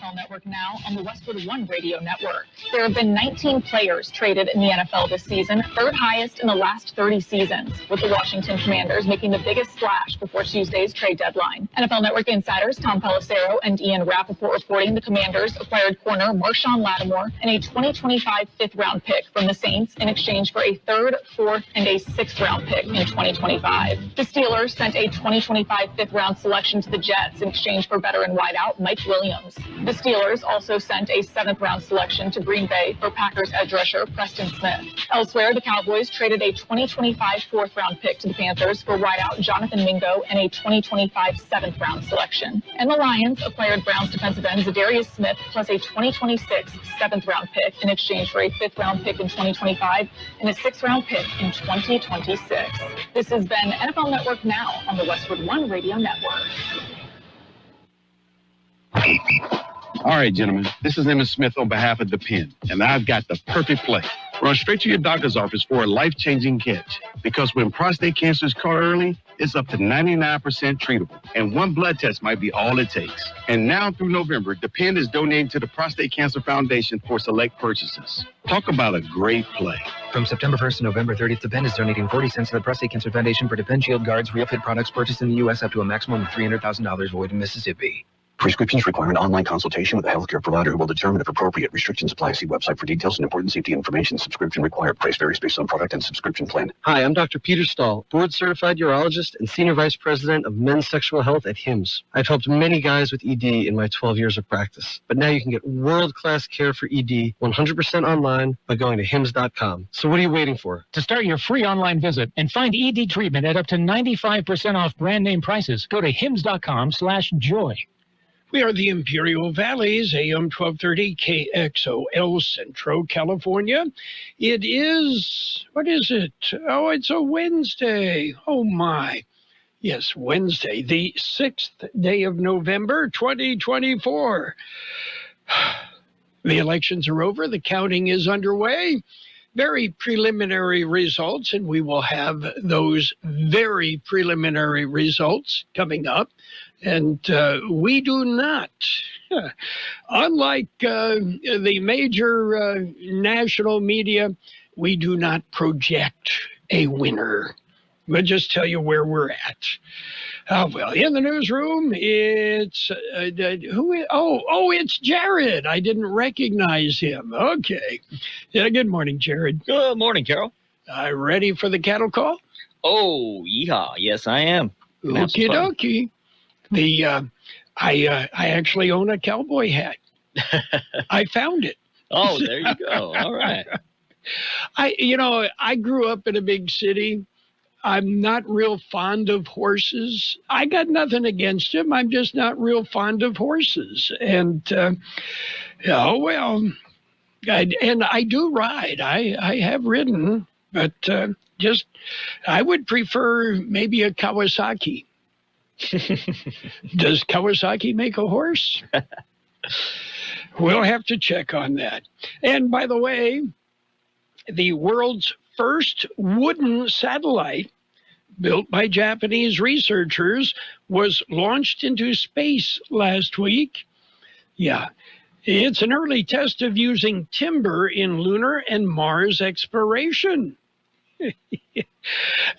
NFL Network now on the Westwood One Radio Network. There have been 19 players traded in the NFL this season, third highest in the last 30 seasons, with the Washington Commanders making the biggest splash before Tuesday's trade deadline. NFL Network insiders Tom Pelissero and Ian Rappaport reporting the Commanders acquired corner Marshawn Lattimore and a 2025 fifth-round pick from the Saints in exchange for a third, fourth, and a sixth-round pick in 2025. The Steelers sent a 2025 fifth-round selection to the Jets in exchange for veteran wideout Mike Williams. The Steelers also sent a seventh-round selection to Green Bay for Packers edge rusher Preston Smith. Elsewhere, the Cowboys traded a 2025 fourth-round pick to the Panthers for wideout Jonathan Mingo and a 2025 seventh-round selection. And the Lions acquired Browns defensive end Zadarius Smith plus a 2026 seventh-round pick in exchange for a fifth-round pick in 2025 and a sixth-round pick in 2026. This has been NFL Network Now on the Westwood One Radio Network. All right, gentlemen, this is Emmett Smith on behalf of the Pen, and I've got the perfect play. Run straight to your doctor's office for a life-changing catch, because when prostate cancer is caught early, it's up to 99% treatable, and one blood test might be all it takes. And now through November, the Pen is donating to the Prostate Cancer Foundation for select purchases. Talk about a great play. From September 1st to November 30th, the Pen is donating 40 cents to the Prostate Cancer Foundation for Depend Shield Guards Real Fit products purchased in the U.S. up to a maximum of $300,000 void in Mississippi. Prescriptions require an online consultation with a healthcare provider who will determine if appropriate. Restrictions apply. See website for details and important safety information. Subscription required. Price varies based on product and subscription plan. Hi, I'm Dr. Peter Stahl, board-certified urologist and senior vice president of men's sexual health at HIMSS. I've helped many guys with ED in my 12 years of practice. But now you can get world-class care for ED 100% online by going to HIMSS.com. So what are you waiting for? To start your free online visit and find ED treatment at up to 95% off brand name prices, go to HIMSS.com/joy. We are the Imperial Valleys, AM 1230 KXOL, Centro, California. It is, what is it? Oh, it's a Wednesday. Oh, my. Yes, Wednesday, the 6th day of November, 2024. The elections are over. The counting is underway. Very preliminary results, and we will have those very preliminary results coming up. And we do not, unlike the major national media, we do not project a winner. We'll just tell you where we're at. Well, in the newsroom, it's, it's Jared. I didn't recognize him. Okay. Yeah, good morning, Jared. Good morning, Carroll. Ready for the cattle call? Oh, yeehaw. Yes, I am. Okie dokie. I actually own a cowboy hat. I found it. Oh, there you go. All right. I grew up in a big city. I'm not real fond of horses. I got nothing against them. I'm just not real fond of horses. And, and I do ride. I have ridden, but I would prefer maybe a Kawasaki. Does Kawasaki make a horse? We'll have to check on that. And by the way, the world's first wooden satellite, built by Japanese researchers, was launched into space last week. Yeah, it's an early test of using timber in lunar and Mars exploration.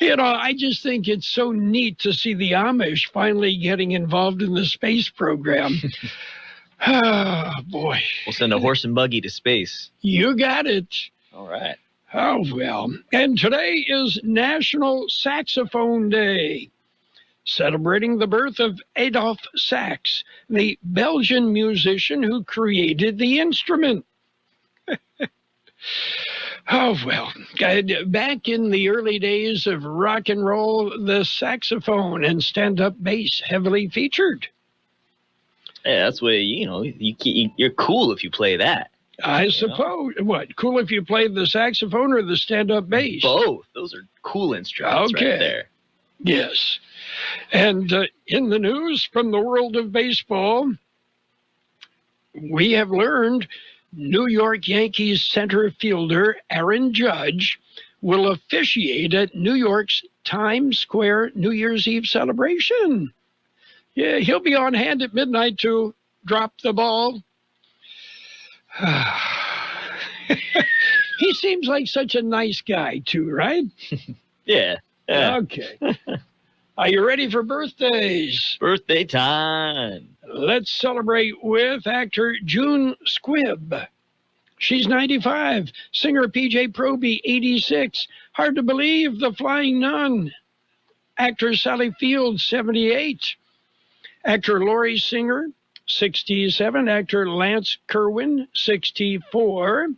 I just think it's so neat to see the Amish finally getting involved in the space program. Oh, boy. We'll send a horse and buggy to space. You got it. All right. Oh, well. And today is National Saxophone Day, celebrating the birth of Adolphe Sax, the Belgian musician who created the instrument. Oh, well, back in the early days of rock and roll, the saxophone and stand-up bass heavily featured. Yeah, that's where, you're cool if you play that. I suppose. What, cool if you play the saxophone or the stand-up bass? Both. Those are cool instruments right there. Yes. And in the news from the world of baseball, we have learned New York Yankees center fielder Aaron Judge will officiate at New York's Times Square New Year's Eve celebration. Yeah, he'll be on hand at midnight to drop the ball He seems like such a nice guy, too, right? Yeah. Okay. Are you ready for birthdays? Birthday time. Let's celebrate with actor June Squibb. She's 95. Singer PJ Proby, 86. Hard to believe, The Flying Nun. Actor Sally Field, 78. Actor Laurie Singer, 67. Actor Lance Kerwin, 64.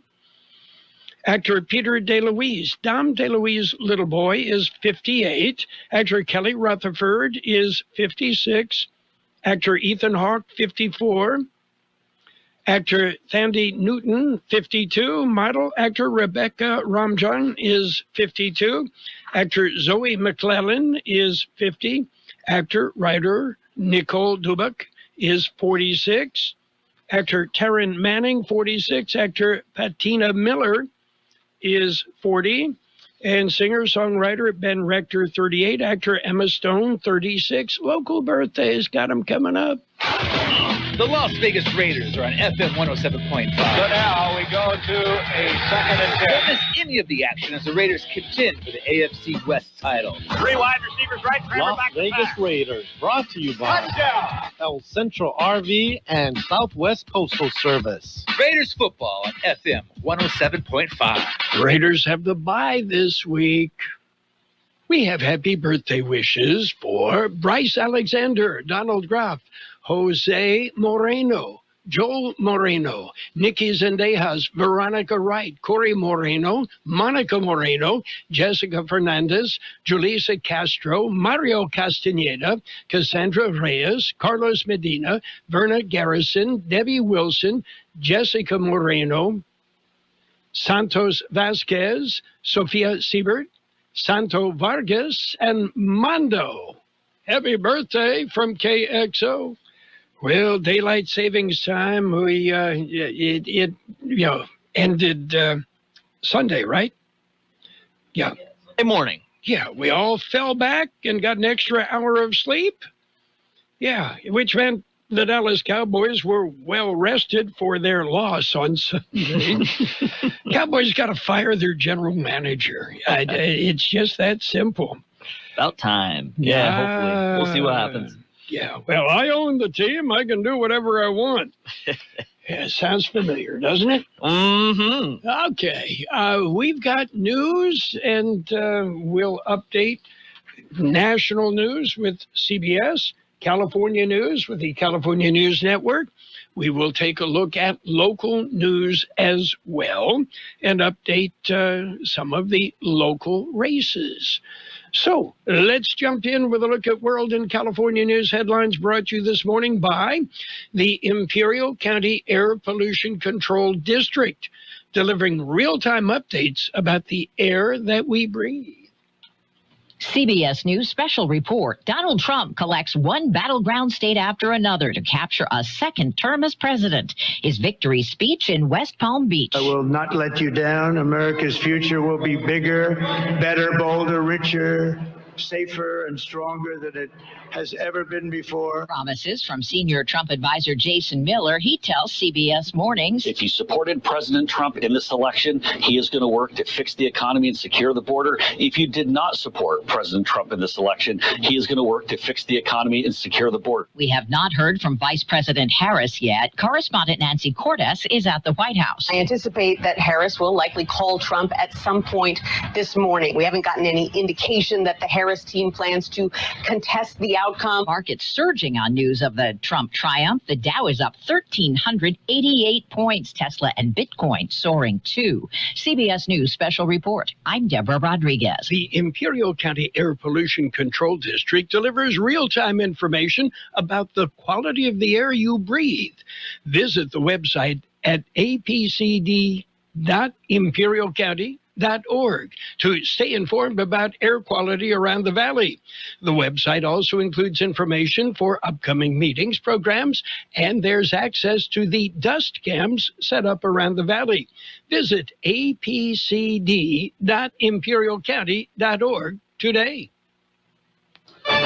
Actor Peter DeLuise, Dom DeLuise' little boy, is 58. Actor Kelly Rutherford is 56. Actor Ethan Hawke, 54. Actor Thandie Newton, 52. Model actor Rebecca Ramjan is 52. Actor Zoe McClellan is 50. Actor, writer Nicole Dubak is 46. Actor Taryn Manning, 46. Actor Patina Miller is 40. And singer-songwriter Ben Rector, 38. Actor Emma Stone, 36. Local birthdays, got them coming up. The Las Vegas Raiders are on FM 107.5. So now we go to a second and 10. Don't miss any of the action as the Raiders contend for the AFC West title. 3 wide receivers right, Kramer Las back to Vegas back. Raiders, brought to you by Touchdown. El Centro RV and Southwest Postal Service. Raiders football on FM 107.5. Raiders have the bye this week. We have happy birthday wishes for Bryce Alexander, Donald Graff, Jose Moreno, Joel Moreno, Nikki Zendejas, Veronica Wright, Corey Moreno, Monica Moreno, Jessica Fernandez, Julissa Castro, Mario Castaneda, Cassandra Reyes, Carlos Medina, Verna Garrison, Debbie Wilson, Jessica Moreno, Santos Vasquez, Sofia Siebert, Santo Vargas, and Mondo. Happy birthday from KXO. Well, daylight savings time, it ended Sunday, right? Yeah. Good morning. Yeah, we all fell back and got an extra hour of sleep. Yeah, which meant the Dallas Cowboys were well rested for their loss on Sunday. Cowboys got to fire their general manager. It's just that simple. About time. Yeah, hopefully. We'll see what happens. Yeah, well, I own the team. I can do whatever I want. Yeah, sounds familiar, doesn't it? Mm-hmm. Okay, we've got news, and we'll update national news with CBS, California news with the California News Network. We will take a look at local news as well and update some of the local races. So let's jump in with a look at World and California news headlines brought to you this morning by the Imperial County Air Pollution Control District, delivering real-time updates about the air that we breathe. CBS News special report. Donald Trump collects one battleground state after another to capture a second term as president. His victory speech in West Palm Beach. I will not let you down. America's future will be bigger, better, bolder, richer, safer, and stronger than it has ever been before. Promises from senior Trump advisor Jason Miller. He tells CBS Mornings. If you supported President Trump in this election, he is going to work to fix the economy and secure the border. If you did not support President Trump in this election, he is going to work to fix the economy and secure the border. We have not heard from Vice President Harris yet. Correspondent Nancy Cordes is at the White House. I anticipate that Harris will likely call Trump at some point this morning. We haven't gotten any indication that the Harris team plans to contest the outcome. Markets surging on news of the Trump triumph. The Dow is up 1,388 points. Tesla and Bitcoin soaring too. CBS News special report. I'm Deborah Rodriguez. The Imperial County Air Pollution Control District delivers real-time information about the quality of the air you breathe. Visit the website at apcd.imperialcounty.org to stay informed about air quality around the valley. The website also includes information for upcoming meetings, programs, and there's access to the dust cams set up around the valley. Visit apcd.imperialcounty.org today.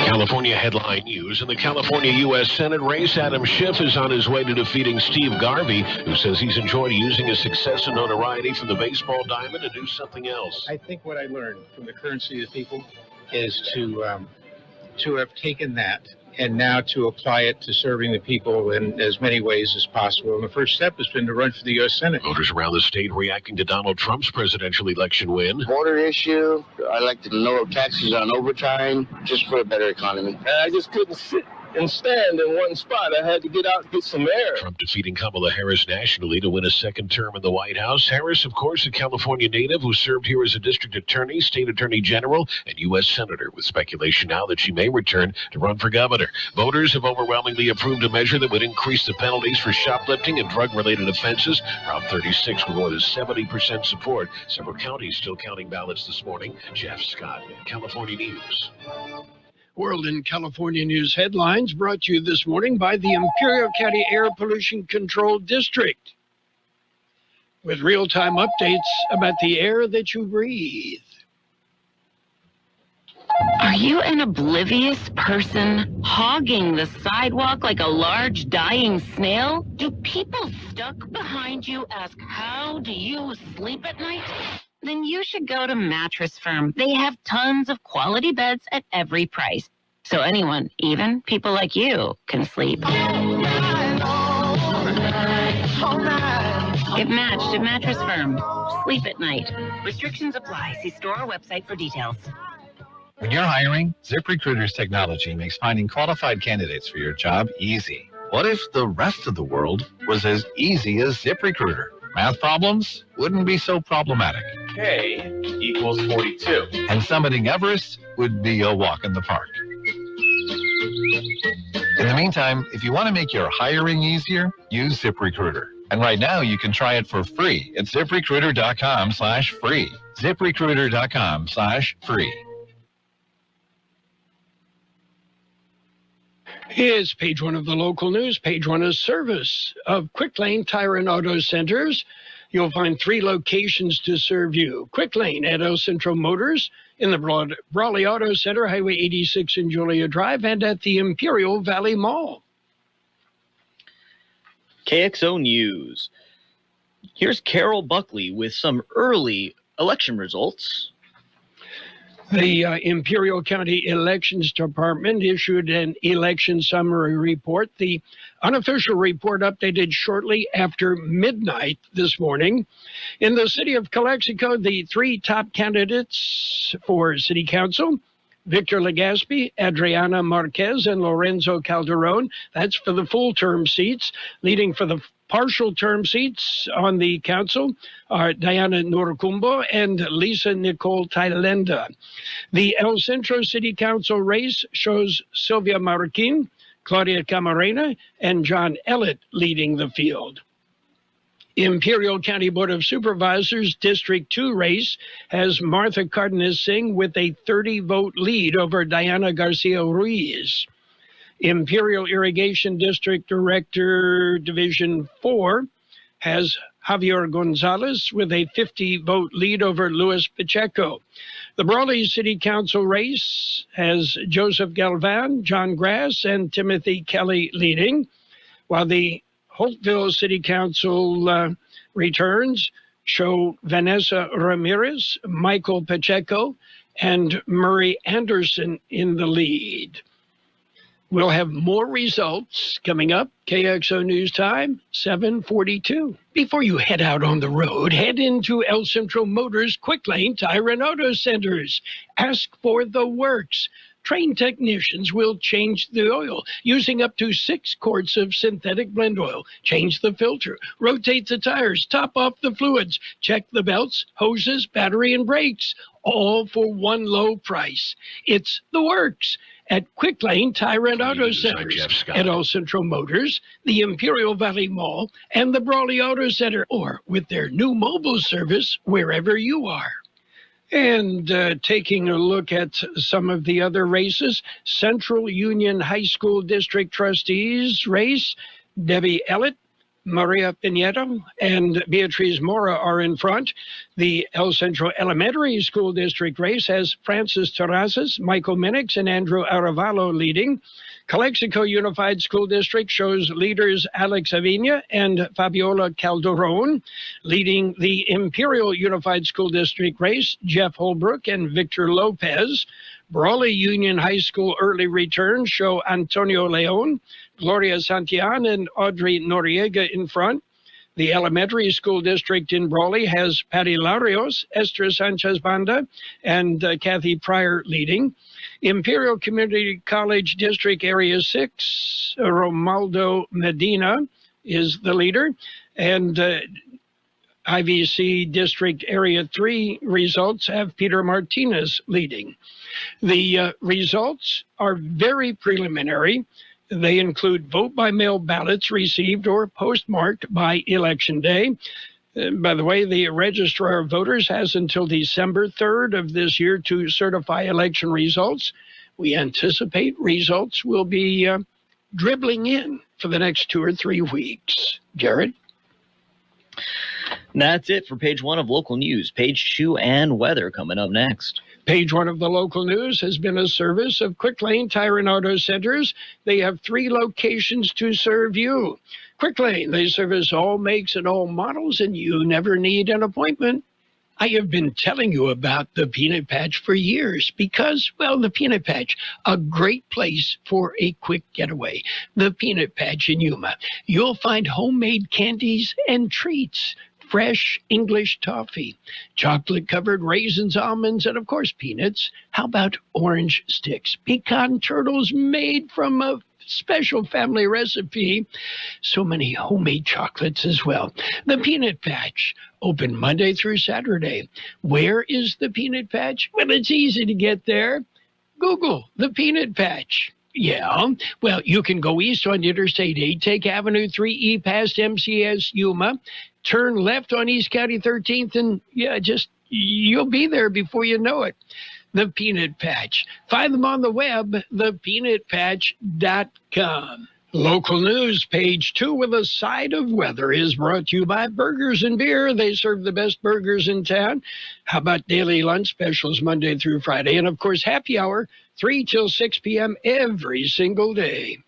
California headline news. In the California U.S. Senate race, Adam Schiff is on his way to defeating Steve Garvey, who says he's enjoyed using his success and notoriety from the baseball diamond to do something else. I think what I learned from the currency of the people is to have taken that and now to apply it to serving the people in as many ways as possible. And the first step has been to run for the U.S. Senate. Voters around the state reacting to Donald Trump's presidential election win. Border issue. I like to lower taxes on overtime just for a better economy. I just couldn't sit and stand in one spot. I had to get out and get some air. Trump defeating Kamala Harris nationally to win a second term in the White House. Harris, of course, a California native who served here as a district attorney, state attorney general, and U.S. senator, with speculation now that she may return to run for governor. Voters have overwhelmingly approved a measure that would increase the penalties for shoplifting and drug-related offenses. Prop 36 with more than 70% support. Several counties still counting ballots this morning. Jeff Scott, California News. World in California News headlines brought to you this morning by the Imperial County Air Pollution Control District, with real-time updates about the air that you breathe. Are you an oblivious person hogging the sidewalk like a large dying snail? Do people stuck behind you ask, how do you sleep at night? Then you should go to Mattress Firm. They have tons of quality beds at every price. So anyone, even people like you, can sleep. Get matched at Mattress Firm. Sleep at night. Restrictions apply. See store or website for details. When you're hiring, ZipRecruiter's technology makes finding qualified candidates for your job easy. What if the rest of the world was as easy as ZipRecruiter? Math problems wouldn't be so problematic. K equals 42. And summiting Everest would be a walk in the park. In the meantime, if you want to make your hiring easier, use ZipRecruiter. And right now, you can try it for free at ZipRecruiter.com/free. ZipRecruiter.com/free. Here's page one of the local news. Page one is service of Quick Lane Tire and Auto Centers. You'll find 3 locations to serve you. Quick Lane at El Centro Motors, in the Brawley Auto Center, Highway 86 and Julia Drive, and at the Imperial Valley Mall. KXO News. Here's Carroll Buckley with some early election results. The Imperial County Elections Department issued an election summary report. The unofficial report updated shortly after midnight this morning. In the city of Calexico, the 3 top candidates for city council, Victor Legaspi, Adriana Marquez, and Lorenzo Calderon. That's for the full-term seats. Leading for the partial term seats on the council are Diana Norcumbo and Lisa Nicole Tailenda. The El Centro City Council race shows Sylvia Marroquin, Claudia Camarena, and John Ellett leading the field. Imperial County Board of Supervisors District 2 race has Martha Cardenas Singh with a 30-vote lead over Diana Garcia Ruiz. Imperial Irrigation District Director Division 4 has Javier Gonzalez with a 50-vote lead over Luis Pacheco. The Brawley City Council race has Joseph Galvan, John Grass, and Timothy Kelly leading, while the Holtville City Council returns show Vanessa Ramirez, Michael Pacheco, and Murray Anderson in the lead. We'll have more results coming up. KXO News Time, 7:42. Before you head out on the road, head into El Centro Motors Quick Lane Tire and Auto Centers. Ask for the works. Trained technicians will change the oil using up to 6 quarts of synthetic blend oil. Change the filter, rotate the tires, top off the fluids, check the belts, hoses, battery, and brakes, all for one low price. It's the works at Quick Lane Tire and Auto Centers, at El Centro Motors, the Imperial Valley Mall, and the Brawley Auto Center, or with their new mobile service wherever you are. And taking a look at some of the other races, Central Union High School District Trustees race, Debbie Ellett, Maria Pinedo and Beatriz Mora are in front. The El Centro Elementary School District race has Francis Terrazas, Michael Minix, and Andrew Aravalo leading. Calexico Unified School District shows leaders Alex Avina and Fabiola Calderon. Leading the Imperial Unified School District race, Jeff Holbrook and Victor Lopez. Brawley Union High School early returns show Antonio Leon, Gloria Santillan, and Audrey Noriega in front. The elementary school district in Brawley has Patty Larios, Esther Sanchez Banda, and Kathy Pryor leading. Imperial Community College District Area 6, Romaldo Medina is the leader. And IVC District Area 3 results have Peter Martinez leading. The results are very preliminary. They include vote-by-mail ballots received or postmarked by Election Day. By the way, the Registrar of Voters has until December 3rd of this year to certify election results. We anticipate results will be dribbling in for the next 2 or 3 weeks. Jared? That's it for page 1 of local news. Page 2 and weather coming up next. Page 1 of the local news has been a service of Quick Lane Tire and Auto Centers. They have 3 locations to serve you. Quick Lane, they service all makes and all models, and you never need an appointment. I have been telling you about the Peanut Patch for years because, well, the Peanut Patch, a great place for a quick getaway. The Peanut Patch in Yuma. You'll find homemade candies and treats. Fresh English toffee, chocolate-covered raisins, almonds, and, of course, peanuts. How about orange sticks? Pecan turtles made from a special family recipe. So many homemade chocolates as well. The Peanut Patch, open Monday through Saturday. Where is the Peanut Patch? Well, it's easy to get there. Google the Peanut Patch. Yeah, well, you can go east on Interstate 8, take Avenue 3E past MCS Yuma, turn left on East County 13th, and you'll be there before you know it. The Peanut Patch. Find them on the web, thepeanutpatch.com. Local news, page 2 with a side of weather is brought to you by Burgers and Beer. They serve the best burgers in town. How about daily lunch specials Monday through Friday? And, of course, happy hour, 3 till 6 p.m. every single day.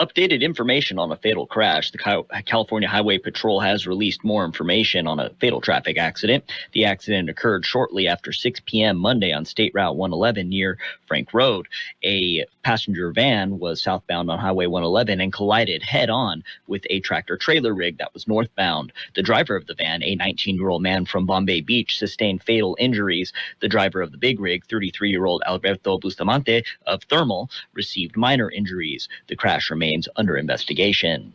Updated information on a fatal crash. The California Highway Patrol has released more information on a fatal traffic accident. The accident occurred shortly after 6 p.m. Monday on State Route 111 near Frank Road. A passenger van was southbound on Highway 111 and collided head-on with a tractor-trailer rig that was northbound. The driver of the van, a 19-year-old man from Bombay Beach, sustained fatal injuries. The driver of the big rig, 33-year-old Alberto Bustamante of Thermal, received minor injuries. The crash remains under investigation.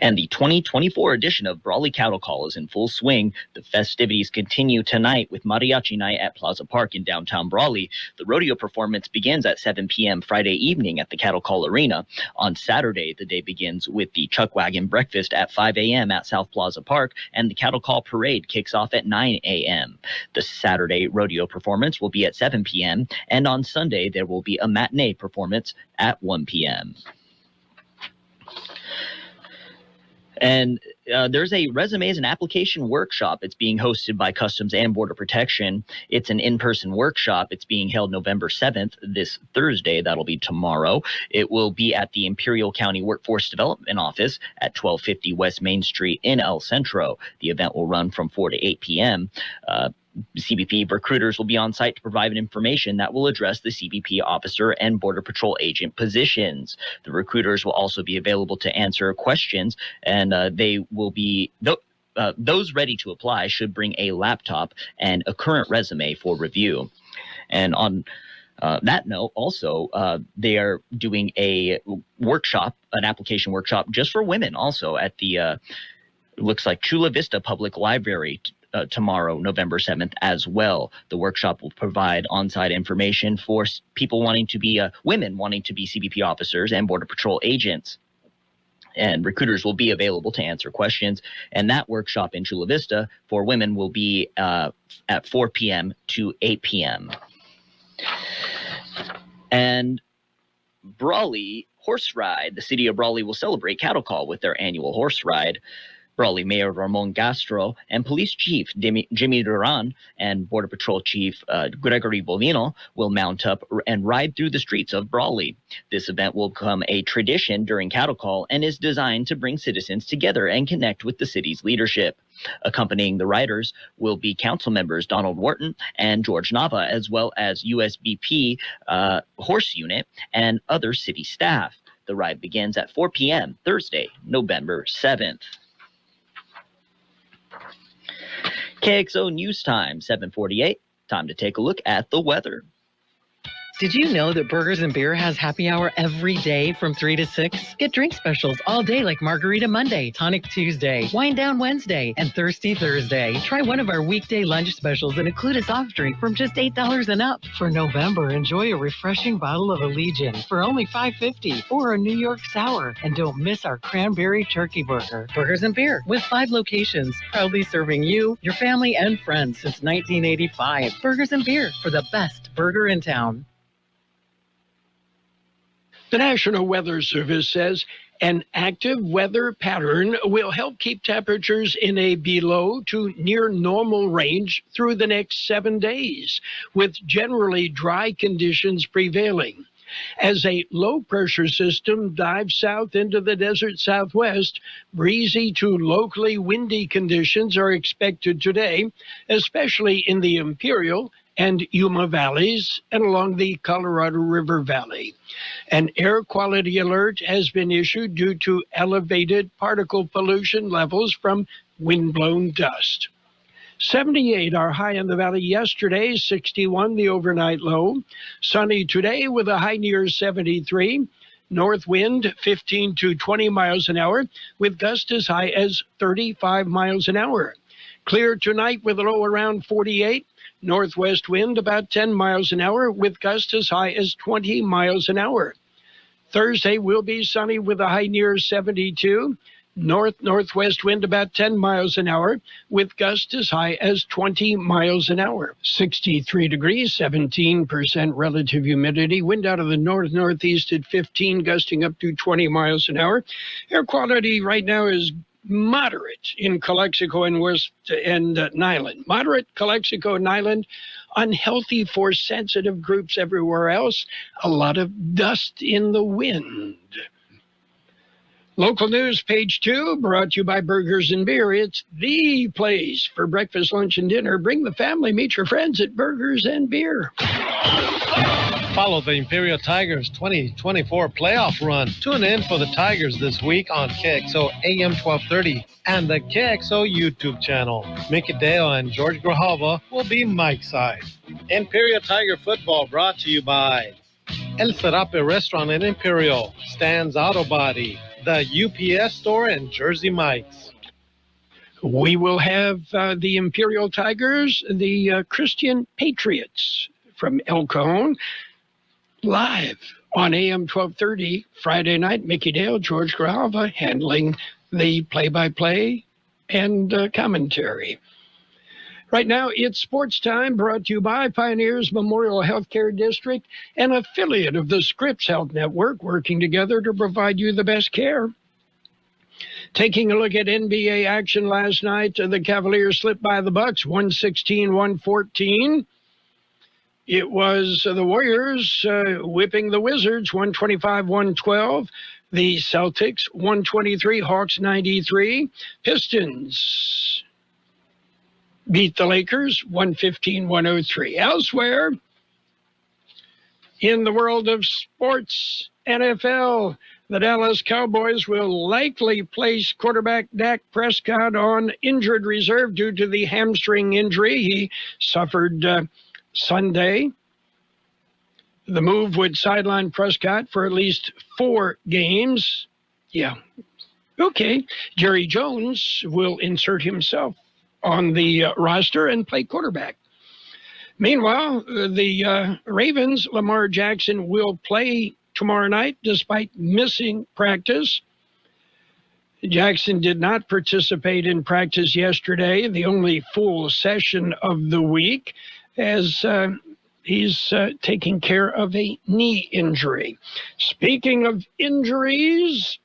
And the 2024 edition of Brawley Cattle Call is in full swing. The festivities continue tonight with Mariachi Night at Plaza Park in downtown Brawley. The rodeo performance begins at 7 p.m. Friday evening at the Cattle Call Arena. On Saturday, the day begins with the Chuck Wagon Breakfast at 5 a.m. at South Plaza Park, and the Cattle Call Parade kicks off at 9 a.m. The Saturday rodeo performance will be at 7 p.m., and on Sunday, there will be a matinee performance at 1 p.m. And there's a resumes and application workshop. It's being hosted by Customs and Border Protection. It's an in-person workshop. It's being held November 7th, this Thursday. That'll be tomorrow. It will be at the Imperial County Workforce Development Office at 1250 West Main Street in El Centro. The event will run from 4 to 8 p.m. CBP recruiters will be on site to provide information that will address the CBP officer and Border Patrol agent positions. The recruiters will also be available to answer questions, and they will be those ready to apply should bring a laptop and a current resume for review. And on that note, also, they are doing a workshop, an application workshop just for women also at the looks like Chula Vista Public Library tomorrow, November 7th, as well. The workshop will provide on-site information for people wanting to be women wanting to be CBP officers and Border Patrol agents. And recruiters will be available to answer questions. And that workshop in Chula Vista for women will be at 4 p.m. to 8 p.m. And Brawley horse ride. The city of Brawley will celebrate Cattle Call with their annual horse ride. Brawley Mayor Ramon Castro and Police Chief Jimmy Duran and Border Patrol Chief Gregory Bolino will mount up and ride through the streets of Brawley. This event will become a tradition during Cattle Call and is designed to bring citizens together and connect with the city's leadership. Accompanying the riders will be council members Donald Wharton and George Nava, as well as USBP Horse Unit and other city staff. The ride begins at 4 p.m. Thursday, November 7th. KXO News Time, 7:48. Time to take a look at the weather. Did you know that Burgers and Beer has happy hour every day from 3 to 6? Get drink specials all day like Margarita Monday, Tonic Tuesday, Wine Down Wednesday, and Thirsty Thursday. Try one of our weekday lunch specials and include a soft drink from just $8 and up. For November, enjoy a refreshing bottle of Allegiant for only $5.50 or a New York Sour. And don't miss our Cranberry Turkey Burger. Burgers and Beer with 5 locations, proudly serving you, your family, and friends since 1985. Burgers and Beer for the best burger in town. The National Weather Service says an active weather pattern will help keep temperatures in a below to near normal range through the next 7 days, with generally dry conditions prevailing. As a low-pressure system dives south into the desert southwest, breezy to locally windy conditions are expected today, especially in the Imperial and Yuma valleys and along the Colorado River Valley. An air quality alert has been issued due to elevated particle pollution levels from windblown dust. 78 our high in the valley yesterday, 61 the overnight low. Sunny today with a high near 73. North wind 15 to 20 miles an hour with gusts as high as 35 miles an hour. Clear tonight with a low around 48. Northwest wind about 10 miles an hour with gusts as high as 20 miles an hour. Thursday will be sunny with a high near 72. Northwest wind about 10 miles an hour with gusts as high as 20 miles an hour. 63 degrees, 17% relative humidity. Wind out of the north-northeast at 15, gusting up to 20 miles an hour. Air quality right now is moderate in Calexico and West and Nyland. Moderate Calexico and Nyland, unhealthy for sensitive groups everywhere else. A lot of dust in the wind. Local news, page 2, brought to you by Burgers and Beer. It's the place for breakfast, lunch, and dinner. Bring the family, meet your friends at Burgers and Beer. Follow the Imperial Tigers 2024 playoff run. Tune in for the Tigers this week on KXO AM 1230 and the KXO YouTube channel. Mickey Dale and George Grijalva will be Mike's side. Imperial Tiger football brought to you by El Serape Restaurant in Imperial, Stan's Auto Body, the UPS Store, and Jersey Mike's. We will have the Imperial Tigers, the Christian Patriots from El Cajon, live on AM 1230 Friday night. Mickey Dale, George Grijalva handling the play-by-play and commentary. Right now, it's sports time, brought to you by Pioneers Memorial Healthcare District, an affiliate of the Scripps Health Network, working together to provide you the best care. Taking a look at NBA action last night, the Cavaliers slipped by the Bucks, 116-114. It was the Warriors whipping the Wizards, 125-112. The Celtics, 123, Hawks, 93. Pistons beat the Lakers, 115-103. Elsewhere, in the world of sports, NFL, the Dallas Cowboys will likely place quarterback Dak Prescott on injured reserve due to the hamstring injury he suffered Sunday. The move would sideline Prescott for at least 4 games. Yeah. Okay. Jerry Jones will insert himself on the roster and play quarterback. Meanwhile, the Ravens, Lamar Jackson will play tomorrow night despite missing practice. Jackson did not participate in practice yesterday, the only full session of the week, as He's taking care of a knee injury. Speaking of injuries,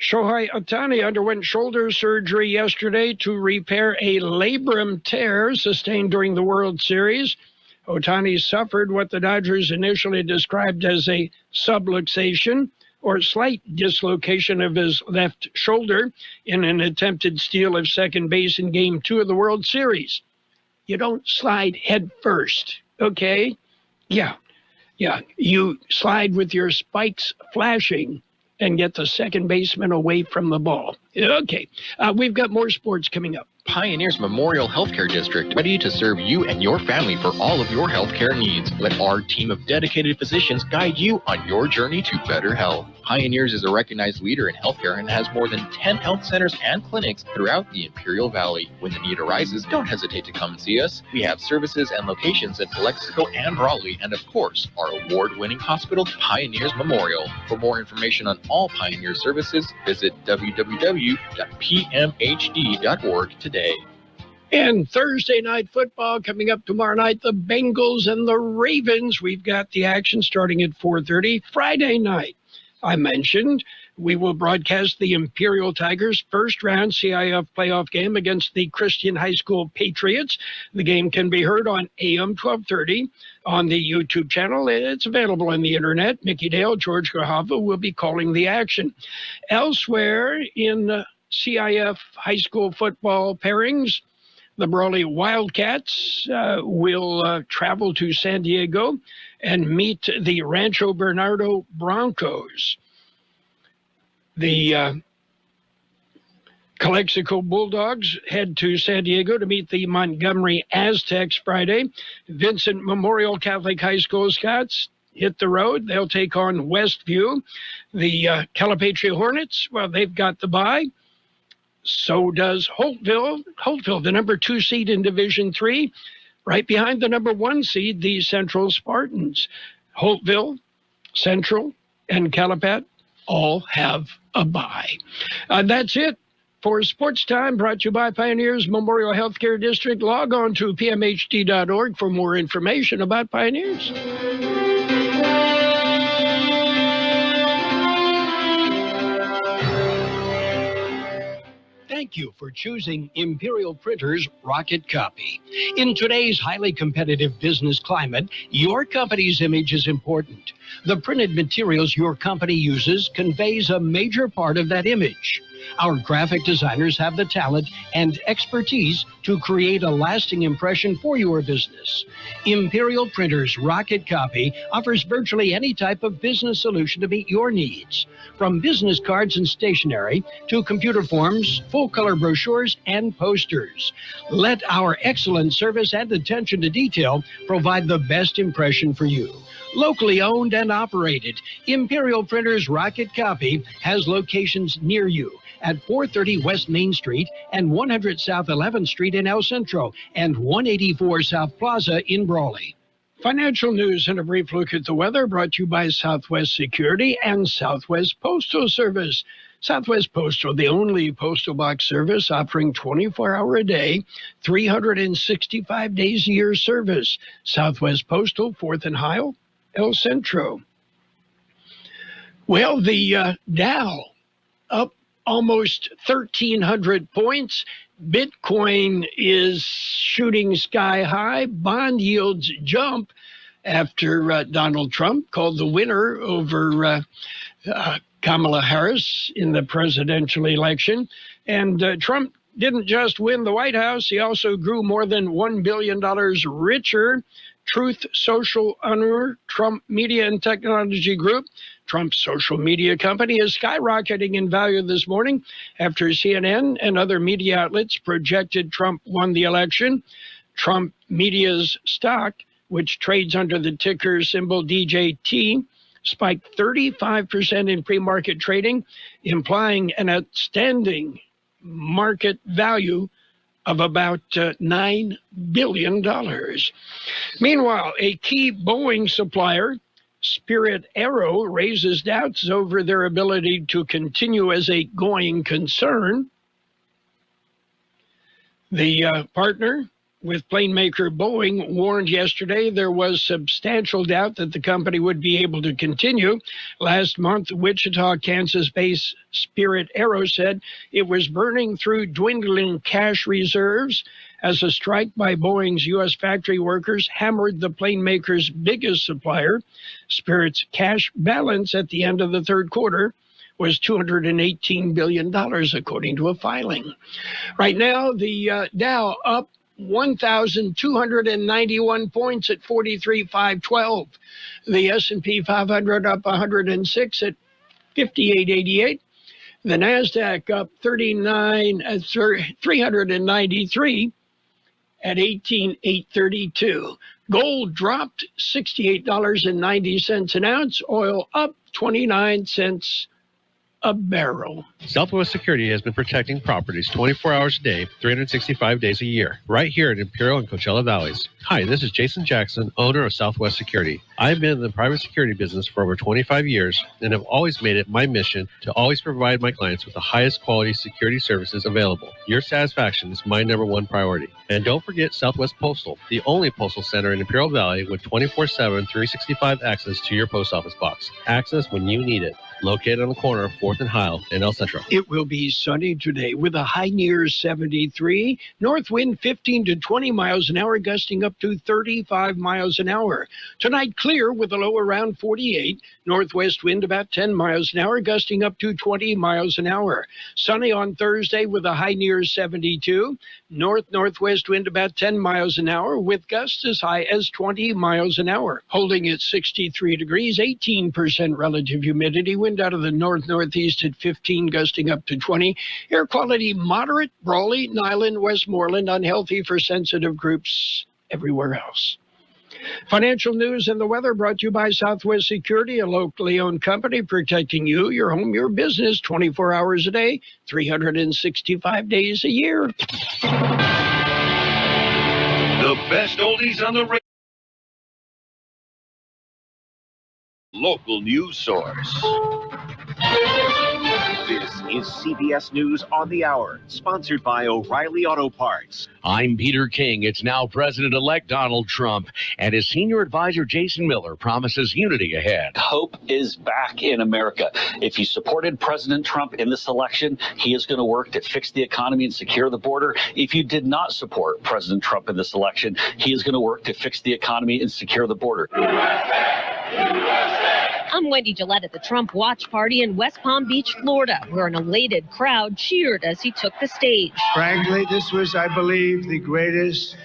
Shohei Ohtani underwent shoulder surgery yesterday to repair a labrum tear sustained during the World Series. Ohtani suffered what the Dodgers initially described as a subluxation, or slight dislocation of his left shoulder in an attempted steal of second base in Game 2 of the World Series. You don't slide head first, okay? Yeah. You slide with your spikes flashing and get the second baseman away from the ball. Okay, we've got more sports coming up. Pioneers Memorial Healthcare District, ready to serve you and your family for all of your healthcare needs. Let our team of dedicated physicians guide you on your journey to better health. Pioneers is a recognized leader in healthcare and has more than 10 health centers and clinics throughout the Imperial Valley. When the need arises, don't hesitate to come and see us. We have services and locations in Calexico and Raleigh, and of course, our award-winning hospital, Pioneers Memorial. For more information on all Pioneer services, visit www.pmhd.org today. And Thursday night football coming up tomorrow night, the Bengals and the Ravens. We've got the action starting at 4:30. Friday night, I mentioned, we will broadcast the Imperial Tigers' first-round CIF playoff game against the Christian High School Patriots. The game can be heard on AM 1230 on the YouTube channel. It's available on the internet. Mickey Dale, George Grahava will be calling the action. Elsewhere in CIF high school football pairings, the Brawley Wildcats will travel to San Diego and meet the Rancho Bernardo Broncos. The Calexico Bulldogs head to San Diego to meet the Montgomery Aztecs Friday. Vincent Memorial Catholic High School Scots hit the road. They'll take on Westview. The Calipatria Hornets, well, they've got the bye. So does Holtville. Holtville, the number 2 seed in Division 3, right behind the number 1 seed, the Central Spartans. Holtville, Central, and Calipat all have a bye. That's it for Sports Time, brought to you by Pioneers Memorial Healthcare District. Log on to pmhd.org for more information about Pioneers. Thank you for choosing Imperial Printers Rocket Copy. In today's highly competitive business climate, your company's image is important. The printed materials your company uses conveys a major part of that image. Our graphic designers have the talent and expertise to create a lasting impression for your business. Imperial Printers Rocket Copy offers virtually any type of business solution to meet your needs, from business cards and stationery to computer forms, full-color brochures, and posters. Let our excellent service and attention to detail provide the best impression for you. Locally owned and operated, Imperial Printers Rocket Copy has locations near you at 430 West Main Street and 100 South 11th Street in El Centro and 184 South Plaza in Brawley. Financial news and a brief look at the weather brought to you by Southwest Security and Southwest Postal Service. Southwest Postal, the only postal box service offering 24-hour a day, 365 days a year service. Southwest Postal, 4th and Heil, El Centro. Well, the Dow up almost 1,300 points. Bitcoin is shooting sky high. Bond yields jump after Donald Trump called the winner over Kamala Harris in the presidential election. And Trump didn't just win the White House, he also grew more than $1 billion richer. Truth Social owner, Trump Media and Technology Group, Trump's social media company, is skyrocketing in value this morning after CNN and other media outlets projected Trump won the election. Trump Media's stock, which trades under the ticker symbol DJT, spiked 35% in pre-market trading, implying an outstanding market value of about $9 billion. Meanwhile, a key Boeing supplier, Spirit Aero, raises doubts over their ability to continue as a going concern. The partner with plane maker Boeing warned yesterday there was substantial doubt that the company would be able to continue. Last month, Wichita, Kansas-based Spirit Aero said it was burning through dwindling cash reserves as a strike by Boeing's U.S. factory workers hammered the plane maker's biggest supplier. Spirit's cash balance at the end of the third quarter was $218 billion, according to a filing. Right now, the Dow up 1,291 points at 43,512. The S&P 500 up 106 at 5888. The Nasdaq up 393 at 18,832. Gold dropped $68.90 an ounce. Oil up 29 cents a barrel. Southwest Security has been protecting properties 24 hours a day, 365 days a year, right here in Imperial and Coachella Valleys. Hi, this is Jason Jackson, owner of Southwest Security. I've been in the private security business for over 25 years and have always made it my mission to always provide my clients with the highest quality security services available. Your satisfaction is my number one priority. And don't forget Southwest Postal, the only postal center in Imperial Valley with 24/7, 365 access to your post office box. Access when you need it. Located on the corner of 4th and Heil in El Centro. It will be sunny today with a high near 73. North wind 15 to 20 miles an hour, gusting up to 35 miles an hour. Tonight clear with a low around 48. Northwest wind about 10 miles an hour, gusting up to 20 miles an hour. Sunny on Thursday with a high near 72. North-northwest wind about 10 miles an hour with gusts as high as 20 miles an hour. Holding at 63 degrees, 18% relative humidity. Wind out of the north-northeast at 15, gusting up to 20. Air quality moderate. Brawley, Nyland, Westmoreland, unhealthy for sensitive groups everywhere else. Financial news and the weather brought to you by Southwest Security, a locally owned company protecting you, your home, your business, 24 hours a day, 365 days a year. The best oldies on the radio. Local news source. This is CBS News on the Hour, sponsored by O'Reilly Auto Parts. I'm Peter King. It's now President-elect Donald Trump, and his senior advisor Jason Miller promises unity ahead. Hope is back in America. If you supported President Trump in this election, he is going to work to fix the economy and secure the border. If you did not support President Trump in this election, he is going to work to fix the economy and secure the border. I'm Wendy Gillette at the Trump Watch Party in West Palm Beach, Florida, where an elated crowd cheered as he took the stage. Frankly, this was, I believe, the greatest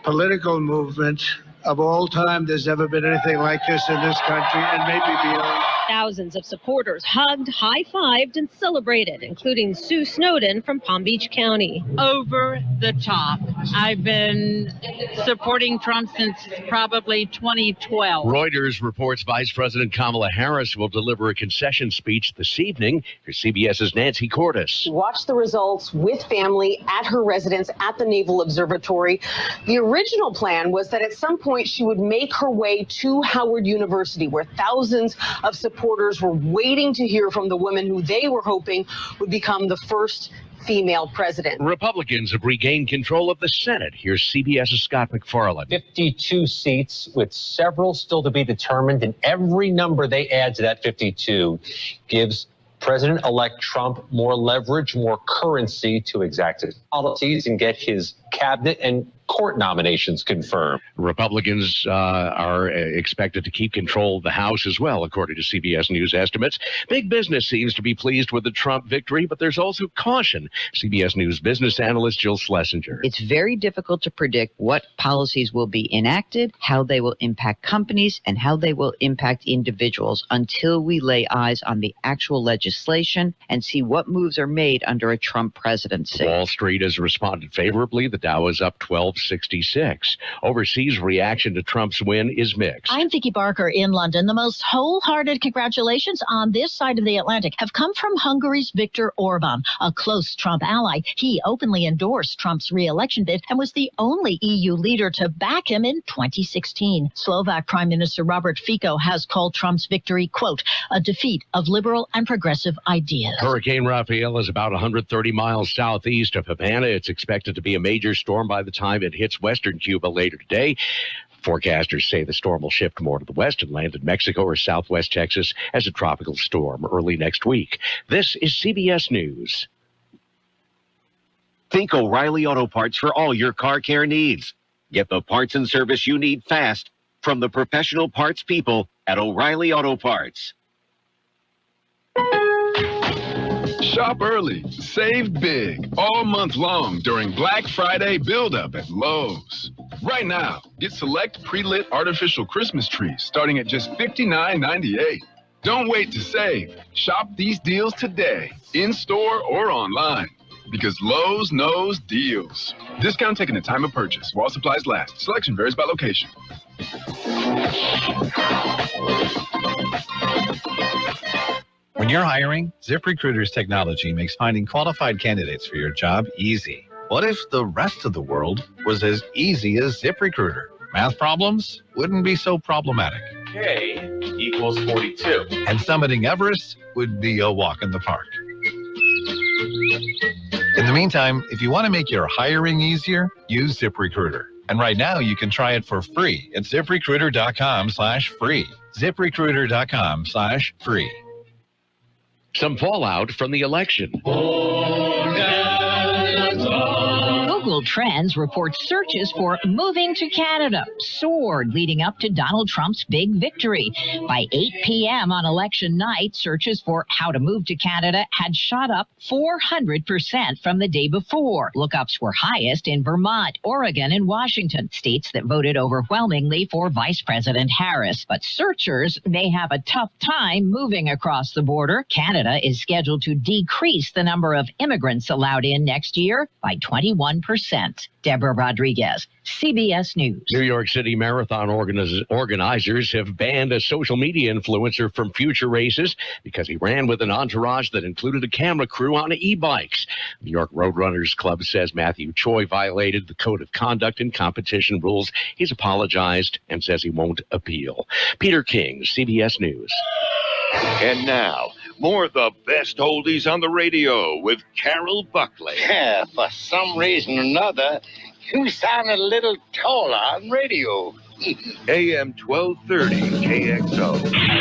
political movement of all time. There's never been anything like this in this country and maybe beyond. Thousands of supporters hugged, high-fived, and celebrated, including Sue Snowden from Palm Beach County. Over the top. I've been supporting Trump since probably 2012. Reuters reports Vice President Kamala Harris will deliver a concession speech this evening. Here's CBS's Nancy Cordes. Watch the results with family at her residence at the Naval Observatory. The original plan was that at some point she would make her way to Howard University, where thousands of supporters were waiting to hear from the woman who they were hoping would become the first female president. Republicans have regained control of the Senate. Here's CBS's Scott McFarland. 52 seats with several still to be determined, and every number they add to that 52 gives President-elect Trump more leverage, more currency to exact his policies and get his cabinet and court nominations confirmed. Republicans are expected to keep control of the House as well, according to CBS News estimates. Big business seems to be pleased with the Trump victory, but there's also caution. CBS News business analyst Jill Schlesinger. It's very difficult to predict what policies will be enacted, how they will impact companies, and how they will impact individuals until we lay eyes on the actual legislation and see what moves are made under a Trump presidency. Wall Street has responded favorably. The Dow is up 1266. Overseas reaction to Trump's win is mixed. I'm Vicki Barker in London. The most wholehearted congratulations on this side of the Atlantic have come from Hungary's Viktor Orban, a close Trump ally. He openly endorsed Trump's re-election bid and was the only EU leader to back him in 2016. Slovak Prime Minister Robert Fico has called Trump's victory, quote, a defeat of liberal and progressive ideas. Hurricane Rafael is about 130 miles southeast of Havana. It's expected to be a major major storm by the time it hits western Cuba later today. Forecasters say the storm will shift more to the west and land in Mexico or southwest Texas as a tropical storm early next week. This is CBS News. Think O'Reilly Auto Parts for all your car care needs. Get the parts and service you need fast from the professional parts people at O'Reilly Auto Parts. Shop early, save big, all month long during Black Friday build-up at Lowe's. Right now, get select pre-lit artificial Christmas trees starting at just $59.98. Don't wait to save. Shop these deals today, in-store or online, because Lowe's knows deals. Discount taken at time of purchase while supplies last. Selection varies by location. When you're hiring, ZipRecruiter's technology makes finding qualified candidates for your job easy. What if the rest of the world was as easy as ZipRecruiter? Math problems wouldn't be so problematic. K equals 42. And summiting Everest would be a walk in the park. In the meantime, if you want to make your hiring easier, use ZipRecruiter. And right now, you can try it for free at ZipRecruiter.com/free. ZipRecruiter.com/free. Some fallout from the election. Google Trends reports searches for moving to Canada soared leading up to Donald Trump's big victory. By 8 p.m. on election night, searches for how to move to Canada had shot up 400% from the day before. Lookups were highest in Vermont, Oregon, and Washington, states that voted overwhelmingly for Vice President Harris. But searchers may have a tough time moving across the border. Canada is scheduled to decrease the number of immigrants allowed in next year by 21%. Deborah Rodriguez, CBS News. New York City Marathon organizers have banned a social media influencer from future races because he ran with an entourage that included a camera crew on e-bikes. New York Roadrunners Club says Matthew Choi violated the code of conduct and competition rules. He's apologized and says he won't appeal. Peter King, CBS News. And now, more of the best oldies on the radio with Carroll Buckley. Yeah, for some reason or another, you sound a little taller on radio. AM 1230 KXO.